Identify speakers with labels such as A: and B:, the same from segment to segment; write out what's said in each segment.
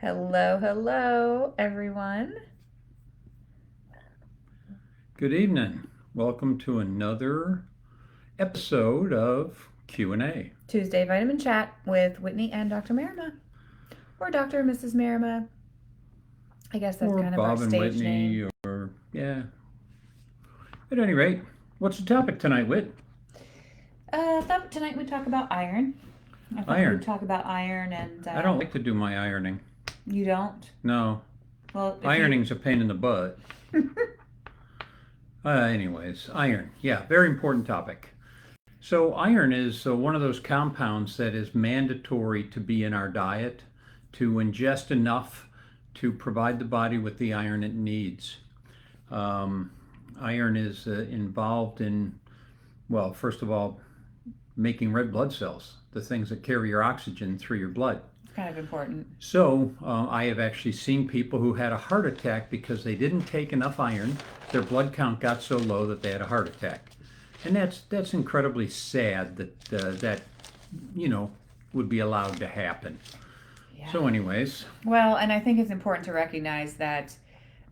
A: Hello, hello, everyone.
B: Good evening. Welcome to another episode of Q&A.
A: Tuesday Vitamin Chat with Whitney and Dr. Marema. Or Dr. and Mrs. Marema. I guess that's
B: Or
A: kind of our
B: Bob and
A: stage name.
B: Whitney, or yeah. At any rate, what's the topic tonight, Whit?
A: I thought tonight we'd talk about iron. I thought we'd
B: Iron.
A: talk about iron and
B: I don't like to do my ironing.
A: you don't?
B: No,
A: Well, if you.
B: ironing's a pain in the butt. Anyways, iron. Yeah, very important topic. So, iron is one of those compounds that is mandatory to be in our diet to ingest enough to provide the body with the iron it needs. Um, Iron is involved in, well, first of all, making red blood cells, the things that carry your oxygen through your blood.
A: It's kind of important.
B: So, I have actually seen people who had a heart attack because they didn't take enough iron. Their blood count got so low that they had a heart attack. And that's incredibly sad that you know would be allowed to happen.
A: Yeah.
B: So, anyways,
A: Well, and I think it's important to recognize that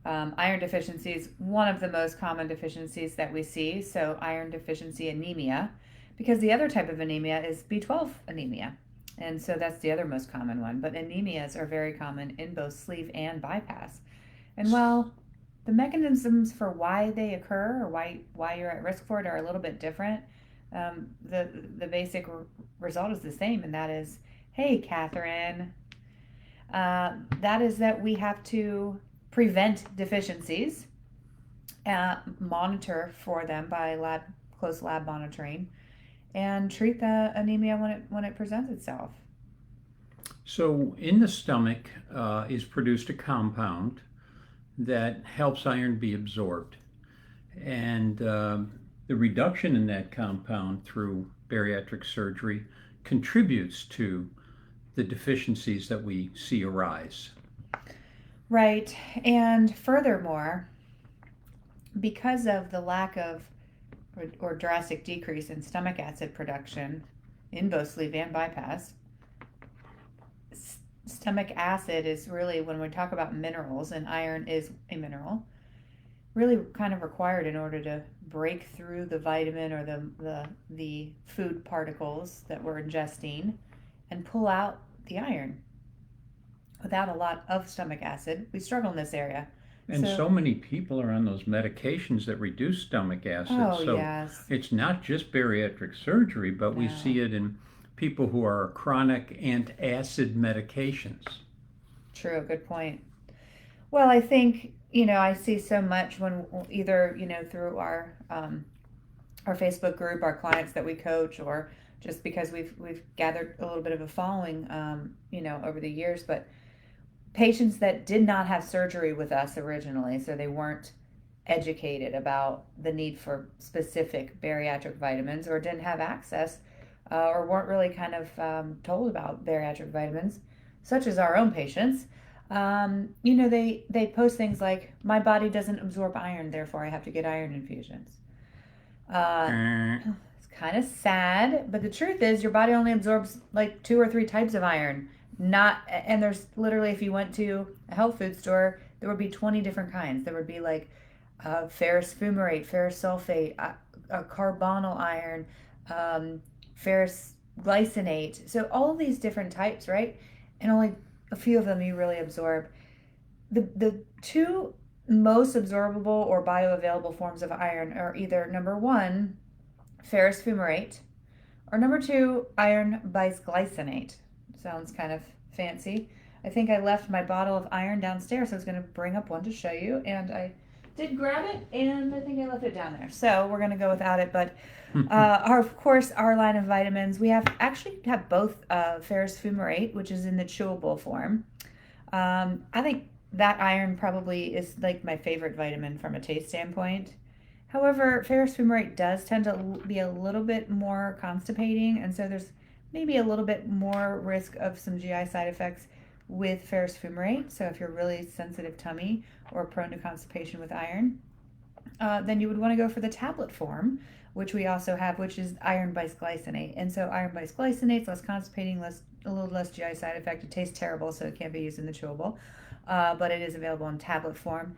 A: iron deficiency is one of the most common deficiencies that we see. So, iron deficiency anemia, because the other type of anemia is B12 anemia. And so that's the other most common one. But anemias are very common in both sleeve and bypass. And while the mechanisms for why they occur or why you're at risk for it are a little bit different, the basic result is the same, and that is, hey, Catherine, that is that we have to prevent deficiencies, monitor for them by close lab monitoring, and treat the anemia when it presents itself.
B: so in the stomach is produced a compound that helps iron be absorbed, and the reduction in that compound through bariatric surgery contributes to the deficiencies that we see arise.
A: Right, and furthermore, because of the lack of or drastic decrease in stomach acid production in both sleeve and bypass, stomach acid is really, when we talk about minerals, and iron is a mineral, really kind of required in order to break through the vitamin or the food particles that we're ingesting and pull out the iron. Without a lot of stomach acid, we struggle in this area.
B: And
A: So,
B: so many people are on those medications that reduce stomach acid.
A: oh
B: So
A: yes,
B: it's not just bariatric surgery, but we
A: no,
B: see it in people who are chronic antacid medications.
A: true, good point. Well, I think I see so much when either through our Facebook group, our clients that we coach, or just because we've gathered a little bit of a following, over the years. But patients that did not have surgery with us originally, so they weren't educated about the need for specific bariatric vitamins, or didn't have access, or weren't really kind of told about bariatric vitamins, such as our own patients. They post things like, "My body doesn't absorb iron, therefore I have to get iron infusions." Uh, it's kind of sad, but the truth is your body only absorbs like two or three types of iron. Not and there's literally, if you went to a health food store, there would be 20 different kinds. There would be like ferrous fumarate, ferrous sulfate, carbonyl iron, ferrous glycinate. So all of these different types, right? And only a few of them you really absorb. The two most absorbable or bioavailable forms of iron are either number one, ferrous fumarate, or number two, iron bisglycinate. Sounds kind of fancy. I think I left my bottle of iron downstairs. So I was going to bring up one to show you, and I did grab it, and I think I left it down there. So we're going to go without it. But of course, our line of vitamins, we have both ferrous fumarate, which is in the chewable form. I think that iron probably is like my favorite vitamin from a taste standpoint. However, ferrous fumarate does tend to be a little bit more constipating, and so there's maybe a little bit more risk of some GI side effects with ferrous fumarate. So if you're really sensitive tummy or prone to constipation with iron, then you would want to go for the tablet form, which we also have, which is iron bisglycinate. And so iron bisglycinate is less constipating, less a little less GI side effect. It tastes terrible, so it can't be used in the chewable, but it is available in tablet form.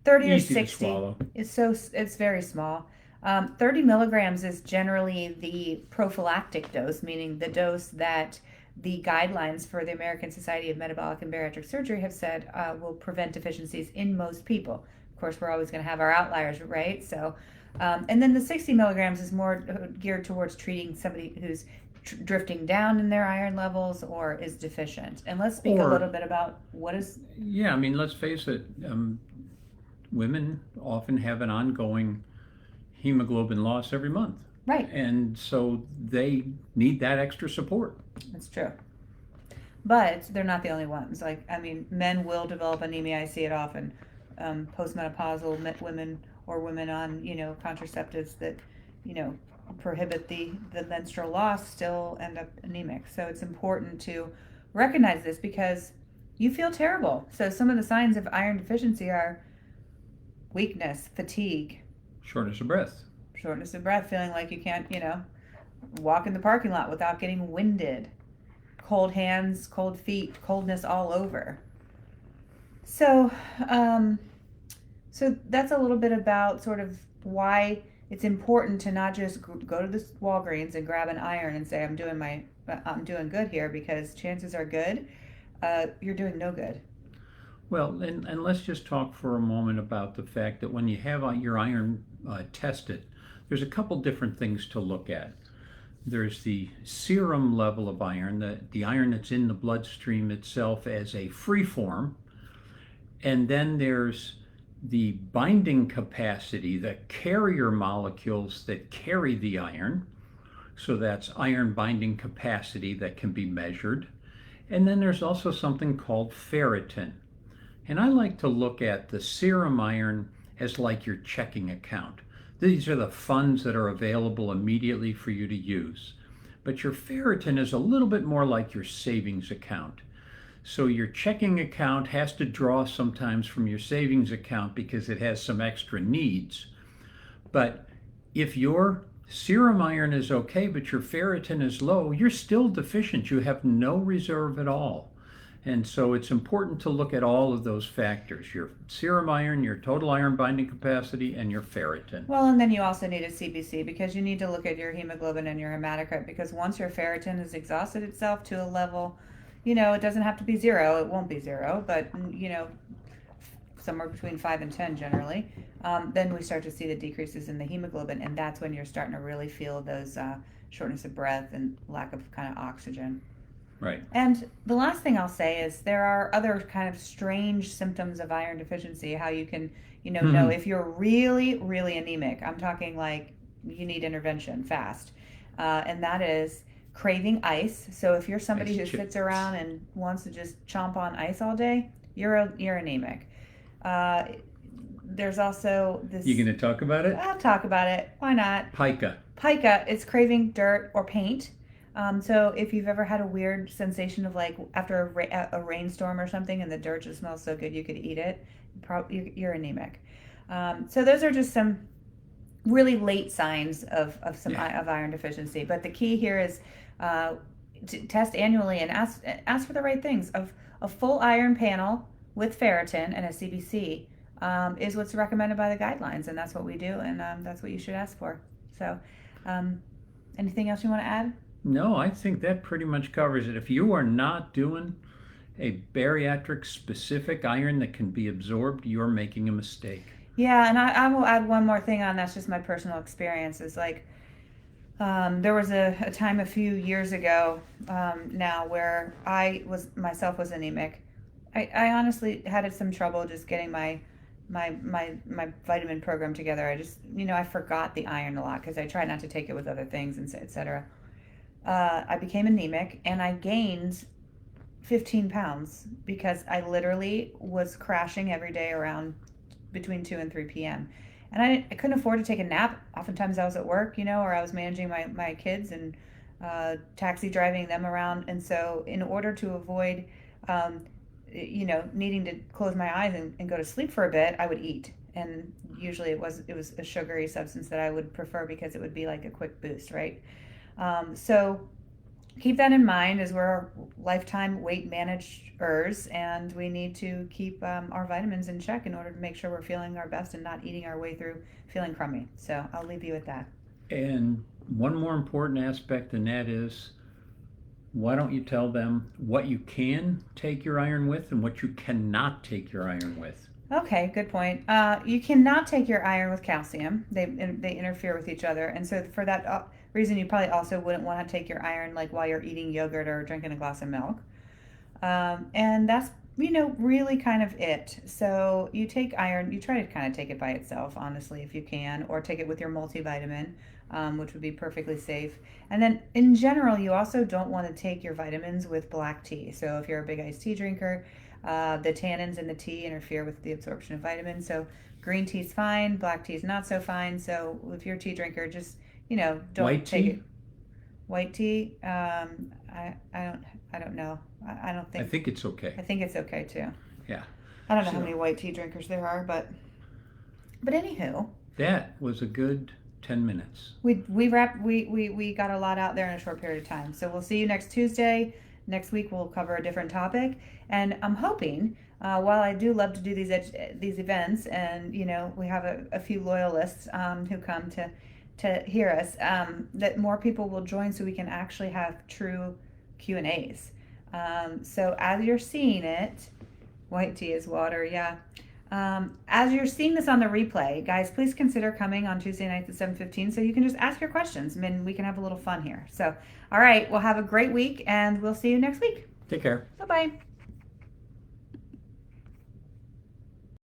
A: 30 or
B: Easy to
A: 60
B: swallow.
A: it's very small. 30 milligrams is generally the prophylactic dose, meaning the dose that the guidelines for the American Society of Metabolic and Bariatric Surgery have said will prevent deficiencies in most people. Of course, we're always going to have our outliers, right? So, and then the 60 milligrams is more geared towards treating somebody who's drifting down in their iron levels or is deficient. And let's speak a little bit about what is.
B: Yeah, I mean, let's face it. Women often have an ongoing hemoglobin loss every month.
A: Right.
B: And so they need that extra support.
A: That's true. But they're not the only ones. Like, I mean, men will develop anemia. I see it often. Postmenopausal women or women on, contraceptives that, prohibit the menstrual loss still end up anemic. So it's important to recognize this because you feel terrible. So some of the signs of iron deficiency are weakness, fatigue,
B: Shortness of breath.
A: feeling like you can't, walk in the parking lot without getting winded, cold hands, cold feet, coldness all over. So, so that's a little bit about sort of why it's important to not just go to the Walgreens and grab an iron and say I'm doing good here, because chances are good you're doing no good.
B: Well, and let's just talk for a moment about the fact that when you have your iron tested, there's a couple different things to look at. There's the serum level of iron, the iron that's in the bloodstream itself as a free form, and then there's the binding capacity, the carrier molecules that carry the iron. So that's iron binding capacity that can be measured. And then there's also something called ferritin. And I like to look at the serum iron as like your checking account. These are the funds that are available immediately for you to use. But your ferritin is a little bit more like your savings account. So your checking account has to draw sometimes from your savings account because it has some extra needs. But if your serum iron is okay, but your ferritin is low, you're still deficient. You have no reserve at all. And so it's important to look at all of those factors, your serum iron, your total iron binding capacity, and your ferritin.
A: Well, and then you also need a CBC because you need to look at your hemoglobin and your hematocrit, because once your ferritin has exhausted itself to a level, it doesn't have to be 0. It won't be 0, but, somewhere between 5 and 10 generally, then we start to see the decreases in the hemoglobin, and that's when you're starting to really feel those shortness of breath and lack of kind of oxygen.
B: Right.
A: And the last thing I'll say is there are other kind of strange symptoms of iron deficiency, how you can, know if you're really, really anemic. I'm talking like you need intervention fast. And that is craving ice. So if you're somebody who sits around and wants to just chomp on ice all day, you're anemic. There's also this.
B: You going to talk about it?
A: I'll talk about it. Why not?
B: Pica.
A: It's craving dirt or paint. So if you've ever had a weird sensation of like after a rainstorm or something and the dirt just smells so good you could eat it, you're anemic. So those are just some really late signs of iron deficiency. But the key here is to test annually and ask for the right things. A full iron panel with ferritin and a CBC is what's recommended by the guidelines, and that's what we do, and that's what you should ask for. So anything else you want to add?
B: No, I think that pretty much covers it. If you are not doing a bariatric specific iron that can be absorbed, you're making a mistake.
A: Yeah, and I will add one more thing on. That's just my personal experience. Is like there was a time a few years ago now where I was anemic. I honestly had some trouble just getting my vitamin program together. I just I forgot the iron a lot because I tried not to take it with other things and etc. I became anemic and I gained 15 pounds because I literally was crashing every day around between 2 and 3 p.m. And I couldn't afford to take a nap. Oftentimes I was at work, or I was managing my kids and taxi driving them around. And so in order to avoid, needing to close my eyes and go to sleep for a bit, I would eat. And usually it was a sugary substance that I would prefer because it would be like a quick boost, right? So keep that in mind as we're lifetime weight managers, and we need to keep our vitamins in check in order to make sure we're feeling our best and not eating our way through feeling crummy. So I'll leave you with that.
B: And one more important aspect, and that is, why don't you tell them what you can take your iron with and what you cannot take your iron with?
A: Okay, good point. You cannot take your iron with calcium. They interfere with each other, and so for that reason, you probably also wouldn't want to take your iron like while you're eating yogurt or drinking a glass of milk. And that's really kind of it. So you take iron, you try to kind of take it by itself, honestly, if you can, or take it with your multivitamin, which would be perfectly safe. And then in general, you also don't want to take your vitamins with black tea. So if you're a big iced tea drinker, the tannins in the tea interfere with the absorption of vitamins. So green tea's fine, black tea's not so fine. So if you're a tea drinker, just don't
B: White
A: take
B: tea?
A: it. White tea, I don't know. I don't
B: I
A: think.
B: think it's okay.
A: I think it's okay too.
B: Yeah.
A: I don't know how
B: So
A: many white tea drinkers there are, but anywho,
B: that was a good 10 minutes.
A: we got a lot out there in a short period of time. So we'll see you next Tuesday. Next week we'll cover a different topic, and I'm hoping. While I do love to do these events, and we have a few loyalists who come to hear us, that more people will join so we can actually have true Q&As. So as you're seeing it, white tea is water, yeah. As you're seeing this on the replay, guys, please consider coming on Tuesday nights at 7:15 so you can just ask your questions. I mean, we can have a little fun here. So, all right, well, have a great week, and we'll see you next week.
B: Take care.
A: Bye-bye.